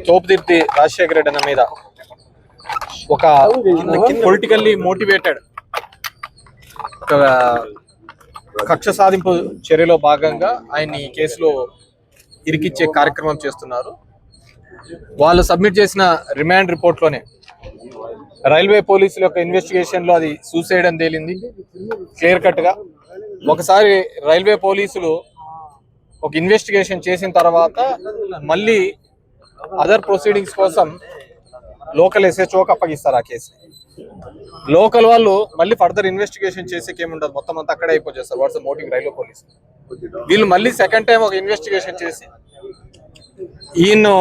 తోపుదిర్తి రాజశేఖర రెడ్డి అన్న మీద ఒక పొలిటికల్లీ మోటివేటెడ్ కక్ష సాధింపు చర్యలో భాగంగా ఆయన్ని కేసులో ఇరికిచ్చే కార్యక్రమం చేస్తున్నారు. వాళ్ళు సబ్మిట్ చేసిన రిమాండ్ రిపోర్ట్లోనే రైల్వే పోలీసుల యొక్క ఇన్వెస్టిగేషన్ లో అది సూసైడ్ అని తేలింది క్లియర్ కట్ గా. ఒకసారి రైల్వే పోలీసులు ఒక ఇన్వెస్టిగేషన్ చేసిన తర్వాత మళ్ళీ అదర్ ప్రొసీడింగ్స్ కోసం లోకల్ ఎస్హెచ్ఓకి అప్పగిస్తారు ఆ కేసు. లోకల్ వాళ్ళు మళ్ళీ ఫర్దర్ ఇన్వెస్టిగేషన్ చేసేకి ఏముండదు, మొత్తం అంతా అక్కడే అయిపోచేస్తారు. వాట్స్ మోటివ్ రైల్వే పోలీసు వీళ్ళు మళ్ళీ సెకండ్ టైం ఒక ఇన్వెస్టిగేషన్ చేసి ఈయన్ను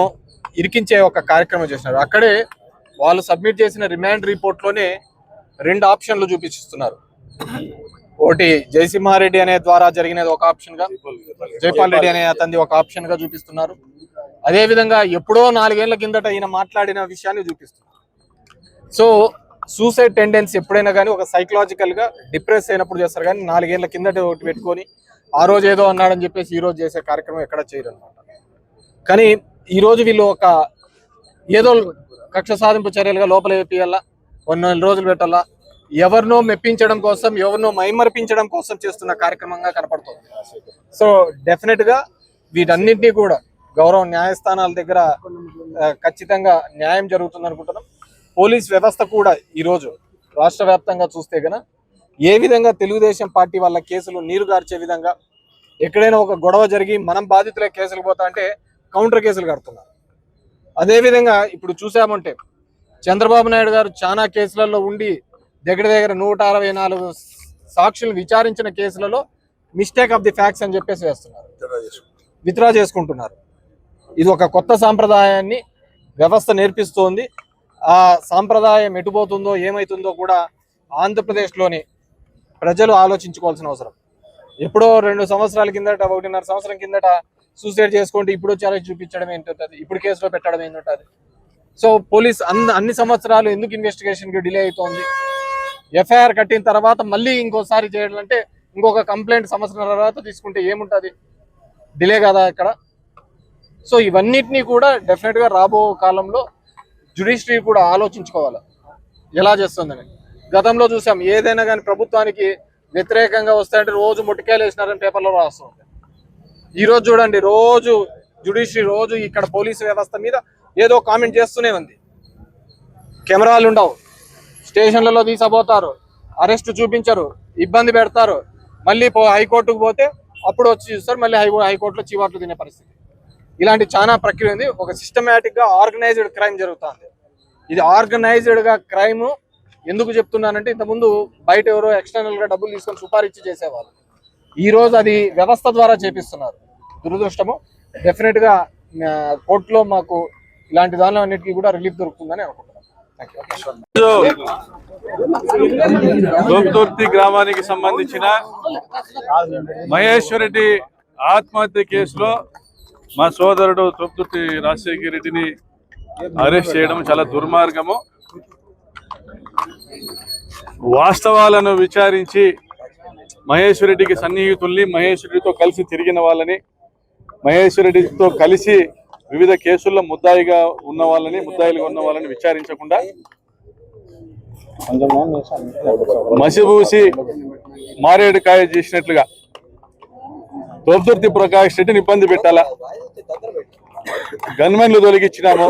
ఇరికించే ఒక కార్యక్రమం చేసినారు. అక్కడే వాళ్ళు సబ్మిట్ చేసిన రిమాండ్ రిపోర్ట్లోనే 2 ఆప్షన్లు చూపిస్తున్నారు. ఒకటి జయసింహారెడ్డి అనే ద్వారా జరిగినది ఒక ఆప్షన్ గా, జైపాల్ రెడ్డి అనే అతనిది ఒక ఆప్షన్ గా చూపిస్తున్నారు. అదేవిధంగా ఎప్పుడో 4 ఏళ్ల కిందట ఈయన మాట్లాడిన విషయాన్ని చూపిస్తున్నారు. సో సూసైడ్ టెండెన్సీ ఎప్పుడైనా కానీ ఒక సైకలాజికల్ గా డిప్రెస్ అయినప్పుడు చేస్తారు, కానీ 4 ఏళ్ల కిందట ఒకటి పెట్టుకొని ఆ రోజు ఏదో అన్నాడని చెప్పేసి ఈ రోజు చేసే కార్యక్రమం ఎక్కడ చేయరు అనమాట. కానీ ఈ రోజు వీళ్ళు ఒక ఏదో కక్ష సాధింపు చర్యలుగా లోపల వేపియాలా, 1 నెల రోజులు పెట్టాలా, ఎవరినో మెప్పించడం కోసం, ఎవరినో మైమర్పించడం కోసం చేస్తున్న కార్యక్రమంగా కనపడుతుంది. సో డెఫినెట్ గా వీటన్నింటినీ కూడా గౌరవ న్యాయస్థానాల దగ్గర ఖచ్చితంగా న్యాయం జరుగుతుంది అనుకుంటున్నాం. పోలీస్ వ్యవస్థ కూడా ఈరోజు రాష్ట్ర వ్యాప్తంగా చూస్తే గన ఏ విధంగా తెలుగుదేశం పార్టీ వాళ్ళ కేసులు నీరు గార్చే విధంగా, ఎక్కడైనా ఒక గొడవ జరిగి మనం బాధితులే కేసులు పోతా అంటే కౌంటర్ కేసులు కడుతున్నారు. అదేవిధంగా ఇప్పుడు చూసామంటే చంద్రబాబు నాయుడు గారు చాలా కేసులలో ఉండి దగ్గర 164 సాక్షులు విచారించిన కేసులలో మిస్టేక్ ఆఫ్ ది ఫ్యాక్ట్స్ అని చెప్పేసి వేస్తున్నారు, విత్డ్రా చేసుకుంటున్నారు. ఇది ఒక కొత్త సాంప్రదాయాన్ని వ్యవస్థ నేర్పిస్తోంది. ఆ సాంప్రదాయం ఎటుపోతుందో ఏమైతుందో కూడా ఆంధ్రప్రదేశ్లోని ప్రజలు ఆలోచించుకోవాల్సిన అవసరం. ఎప్పుడో 2 సంవత్సరాల కిందట, 1.5 సంవత్సరం కిందట సూసైడ్ చేసుకుంటే ఇప్పుడు చాలా చూపించడం ఏంటంటుంది, ఇప్పుడు కేసులో పెట్టడం ఏంటంటుంది. సో పోలీస్ అన్ని సంవత్సరాలు ఎందుకు ఇన్వెస్టిగేషన్కి డిలే అవుతోంది? ఎఫ్ఐఆర్ కట్టిన తర్వాత మళ్ళీ ఇంకోసారి చేయడం అంటే ఇంకొక కంప్లైంట్ సంవత్సరం తర్వాత తీసుకుంటే ఏముంటుంది, డిలే కదా ఇక్కడ. సో ఇవన్నిటినీ కూడా డెఫినెట్గా రాబో కాలంలో జ్యుడిషియరీ కూడా ఆలోచించుకోవాలి ఎలా చేస్తుందని. గతంలో చూసాం, ఏదైనా కానీ ప్రభుత్వానికి వ్యతిరేకంగా వస్తాయంటే రోజు ముట్టికాయలు వేసినారని పేపర్లో రాస్తూ ఉంటాయి. ఈరోజు చూడండి, రోజు జ్యుడిషియరీ రోజు ఇక్కడ పోలీసు వ్యవస్థ మీద ఏదో కామెంట్ చేస్తూనే ఉంది. కెమెరాలు ఉండవు, స్టేషన్లలో తీసుకుపోతారు, అరెస్ట్ చూపించరు, ఇబ్బంది పెడతారు. మళ్ళీ హైకోర్టుకు పోతే అప్పుడు వచ్చి చూస్తారు, మళ్ళీ హైకోర్టులో చీవాట్లు తినే పరిస్థితి. ఇలాంటి చాలా ప్రక్రియ ఉంది. ఒక సిస్టమేటిక్ గా ఆర్గనైజ్డ్ క్రైమ్ జరుగుతుంది. ఇది ఆర్గనైజ్డ్ గా క్రైమ్ ఎందుకు చెప్తున్నానంటే, ఇంతకుముందు బయట ఎవరో ఎక్స్టర్నల్ గా డబ్బులు తీసుకొని సుపారీచ్చి చేసేవాళ్ళు, ఈ రోజు అది వ్యవస్థ ద్వారా చేపిస్తున్నారు. దురదృష్టము. డెఫినెట్ గా కోర్టులో మాకు ఇలాంటి దానిలో అన్నిటికీ కూడా రిలీఫ్ దొరుకుతుందని అనుకుంటున్నాను. తోపుదుర్తి గ్రామానికి సంబంధించిన మహేశ్వర్ రెడ్డి ఆత్మహత్య కేసులో మా సోదరుడు తోపుదుర్తి రాజశేఖర రెడ్డిని అరెస్ట్ చేయడం చాలా దుర్మార్గము. వాస్తవాలను విచారించి మహేశ్వర్ రెడ్డికి సన్నిహితుల్ని, మహేశ్వర్ రెడ్డితో కలిసి తిరిగిన వాళ్ళని, మహేశ్వర్ రెడ్డితో కలిసి వివిధ కేసుల్లో ముద్దాయిలుగా ఉన్న వాళ్ళని విచారించకుండా మసిబూసి మారేడుకాయ చేసినట్లుగా తోపుదుర్తి ప్రకాష్ రెడ్డిని ఇబ్బంది పెట్టాలా, గన్మెన్లు తొలగించినాము,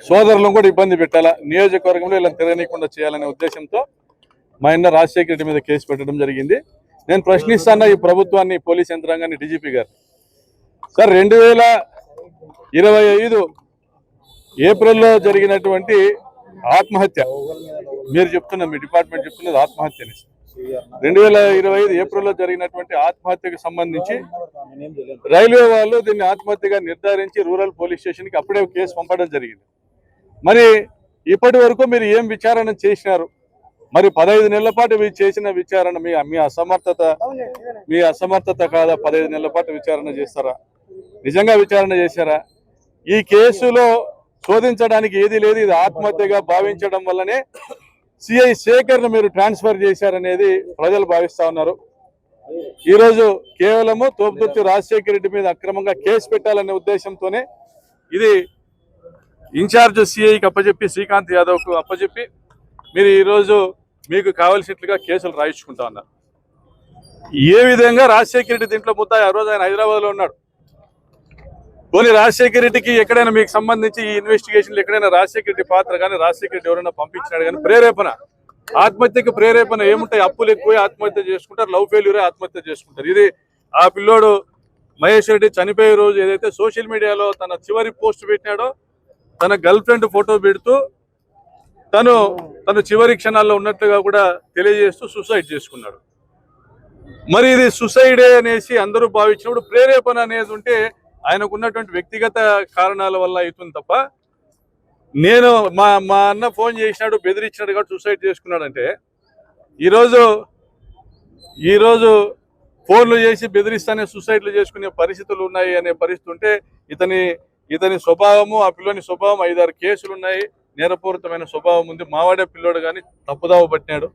సోదరులను కూడా ఇబ్బంది పెట్టాలా, నియోజకవర్గంలో ఇలా తిరగనీయకుండా చేయాలనే ఉద్దేశంతో మా అన్న రాజశేఖర రెడ్డి మీద కేసు పెట్టడం జరిగింది. నేను ప్రశ్నిస్తాను ఈ ప్రభుత్వాన్ని, పోలీస్ యంత్రాంగాన్ని, డీజీపీ గారు. సార్, 2025 ఏప్రిల్లో జరిగినటువంటి ఆత్మహత్య మీరు చెప్తున్న, మీ డిపార్ట్మెంట్ చెప్తున్నది ఆత్మహత్యని. 2025 ఏప్రిల్లో జరిగినటువంటి ఆత్మహత్యకు సంబంధించి రైల్వే వాళ్ళు దీన్ని ఆత్మహత్యగా నిర్ధారించి రూరల్ పోలీస్ స్టేషన్కి అప్పుడే కేసు పంపడం జరిగింది. మరి ఇప్పటి వరకు మీరు ఏం విచారణ చేసినారు? మరి 15 నెలల పాటు మీరు చేసిన విచారణ మీ అసమర్థత కాదా? 15 నెలల పాటు విచారణ చేస్తారా? నిజంగా విచారణ చేశారా? ఈ కేసులో శోధించడానికి ఏది లేదు, ఇది ఆత్మహత్యగా భావించడం వల్లనే సిఐ శేఖర్ను మీరు ట్రాన్స్ఫర్ చేశారనేది ప్రజలు భావిస్తా ఉన్నారు. ఈరోజు కేవలము తోపుదుర్తి రాజశేఖర రెడ్డి మీద అక్రమంగా కేసు పెట్టాలనే ఉద్దేశంతోనే ఇది ఇన్ఛార్జ్ సిఐకి అప్పచెప్పి శ్రీకాంత్ యాదవ్కు అప్పచెప్పి మీరు ఈరోజు మీకు కావలసినట్లుగా కేసులు రాయించుకుంటా ఉన్నారు. ఏ విధంగా రాజశేఖర రెడ్డి దీంట్లో ముద్దాయి? ఆ రోజు ఆయన హైదరాబాద్లో ఉన్నాడు. పోనీ రాజశేఖర రెడ్డికి ఎక్కడైనా మీకు సంబంధించి ఈ ఇన్వెస్టిగేషన్లు ఎక్కడైనా రాజశేఖర రెడ్డి పాత్ర కానీ రాజశేఖర రెడ్డి ఎవరైనా పంపించినాడు కానీ ప్రేరేపణ, ఆత్మహత్యకు ప్రేరేపణ ఏముంటాయి? అప్పులు ఎక్కువ ఆత్మహత్య చేసుకుంటారు, లవ్ ఫెయిల్యూరే ఆత్మహత్య చేసుకుంటారు. ఇది ఆ పిల్లోడు మహేష్ రెడ్డి చనిపోయే రోజు ఏదైతే సోషల్ మీడియాలో తన చివరి పోస్ట్ పెట్టినాడో, తన గర్ల్ ఫ్రెండ్ ఫోటో పెడుతూ తను చివరి క్షణాల్లో ఉన్నట్లుగా కూడా తెలియజేస్తూ సూసైడ్ చేసుకున్నాడు. మరి ఇది సుసైడే అనేసి అందరూ భావించినప్పుడు ప్రేరేపణ అనేది ఉంటే ఆయనకు ఉన్నటువంటి వ్యక్తిగత కారణాల వల్ల అవుతుంది తప్ప, నేను మా అన్న ఫోన్ చేసినాడు బెదిరించినాడు కాబట్టి సూసైడ్ చేసుకున్నాడంటే, ఈరోజు ఫోన్లు చేసి బెదిరిస్తానే సూసైడ్లు చేసుకునే పరిస్థితులు ఉన్నాయి అనే పరిస్థితి ఉంటే, ఇతని స్వభావము, ఆ పిల్లోని స్వభావం 5-6 కేసులు ఉన్నాయి, నేరపూరితమైన స్వభావం ఉంది. మావాడే పిల్లోడు కానీ తప్పుదావ పట్టినాడు.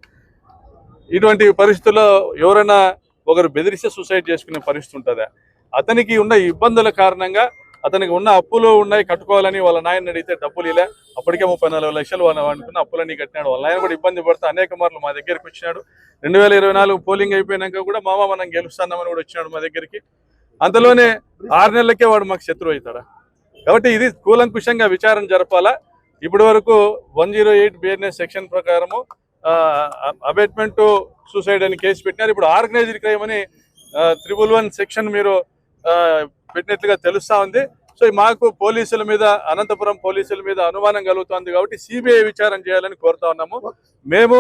ఇటువంటి పరిస్థితుల్లో ఎవరైనా ఒకరు బెదిరిస్తే సూసైడ్ చేసుకునే పరిస్థితి ఉంటుందా? అతనికి ఉన్న ఇబ్బందుల కారణంగా, అతనికి ఉన్న అప్పులు ఉన్నాయి కట్టుకోవాలని వాళ్ళ నాయన అడిగితే డబ్బులు ఇలా, అప్పటికే 34 లక్షలు అనుకున్న అప్పులన్నీ కట్టినాడు. వాళ్ళ నాయన కూడా ఇబ్బంది పడితే అనేక మార్లు మా దగ్గరికి వచ్చినాడు. 2024 పోలింగ్ అయిపోయినాక కూడా మామ మనం గెలుస్తున్నామని కూడా వచ్చినాడు మా దగ్గరికి. అంతలోనే 6 నెలలకే వాడు మాకు శత్రువు అవుతాడా? కాబట్టి ఇది కూలంకుషంగా విచారణ జరపాలా. ఇప్పటి వరకు 108 బిఎన్ఎస్ సెక్షన్ ప్రకారము అబేట్మెంట్ సూసైడ్ అని కేసు పెట్టినారు. ఇప్పుడు ఆర్గనైజ్డ్ క్రైమ్ అని 111 సెక్షన్ మీరు పెట్టినట్లుగా తెలుస్తా ఉంది. సో మాకు పోలీసుల మీద, అనంతపురం పోలీసుల మీద అనుమానం కలుగుతుంది కాబట్టి సిబిఐ విచారణ చేయాలని కోరుతా ఉన్నాము. మేము